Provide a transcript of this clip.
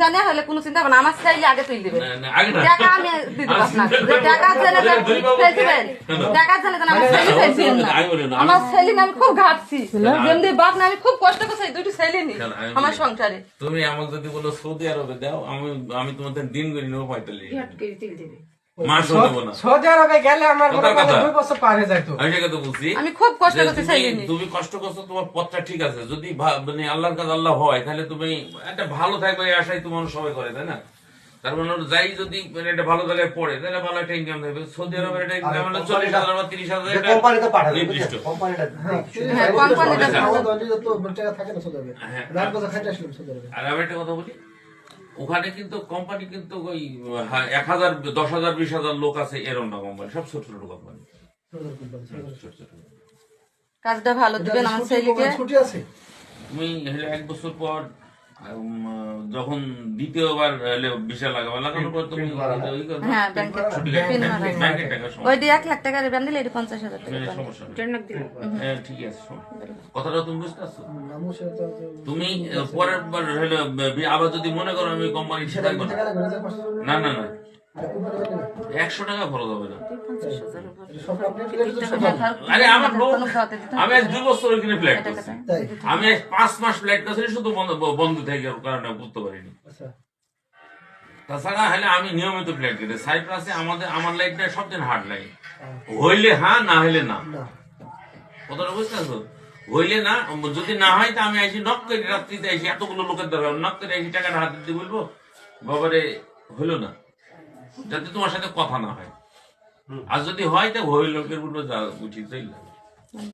জানে হলে কোনো চিন্তা হবে না, আমার চাইলে আগে তুই দিবে টাকা, আমি দিতে পারছি না। টাকা চাইলে ফেলছিলেন, টাকা চাইলে আমার ছেলে ফেলছিলেন না, আমার ছেলে আমি খুব ঘাটছি, যেমনি বাপ না আমি খুব কষ্ট করছি দুটো ছেলে নি আমার সংসারে। তুমি আমাকে যদি বলো সৌদি আরবে দাও, আমি তোমাদের দিন করে নেবো 45 মাসও দেবো না। সৌদি আরবে গেলে আমার 2 বছর পার হয়ে যায়। আমি সেটা তো বলছি, আমি খুব কষ্ট করছি ছেলে নি। তুমি কষ্ট করছো, তোমার পথটা ঠিক আছে, যদি মানে আল্লাহর কাছে আল্লাহ হয় তাহলে তুমি একটা ভালো থাকবে এই আশাই তোমার সবাই করে, তাই না? তার মানে যাই যদি একটা ভালো জায়গায় পড়ে তাহলে ভালো একটা ইনকাম থাকবে। সৌদি আরবের একটা ইনকাম হলো 40,000 বা 30,000 কোম্পানিতে পাঠাবে, নির্দিষ্ট কোম্পানিটা আর আমি একটা কথা বলি, ওখানে কিন্তু কোম্পানি কিন্তু ওই 1,000, 10,000, 20,000 লোক আছে এরকম না, কোম্পানি সব ছোট ছোট কোম্পানি। কাজটা ভালো দিবেন আমার ছেলেকে। তুমি 1 বছর পর যখন দ্বিতীয়বার ভিসা লাগানোর পর তুমি হ্যাঁ ব্যাংকের ব্যাংকের টাকা ওই 1 লাখ টাকা রিটার্ন দিলে 50,000 টাকা সমস্যা হ্যাঁ ঠিক আছে। কথাটা তুমি বুঝতে পারছো? তুমি পরের বার আবার যদি মনে করো আমি কোম্পানি না না না 100 টাকা খরচ হবে না। আরে আমার লোক, আমি 2 বছর ওইখানে ফ্ল্যাট করছি, আমি 5 মাস ফ্ল্যাট করছি শুধু বন্ধ থেকে কারণে বুঝতে পারিনি। তাছাড়া হলে আমি নিয়মিত ফ্ল্যাট করি সাইপ্রাসে। আমার লাইফটা সবচেয়ে হার্ড লাইফ, হইলে হ্যাঁ না হইলে না। কথাটা বুঝতে পারছো? হইলে না, যদি না হয় তা আমি আইসি নক করে রাত্রিতে আইসি, এতগুলো লোকের দরকার নক করে আইসি, টাকাটা হাতে দিতে বলবো বাবারে হইলো না, যাতে তোমার সাথে কথা না হয়। আর যদি হয় তা ওই লোকের বলবো যা উচিত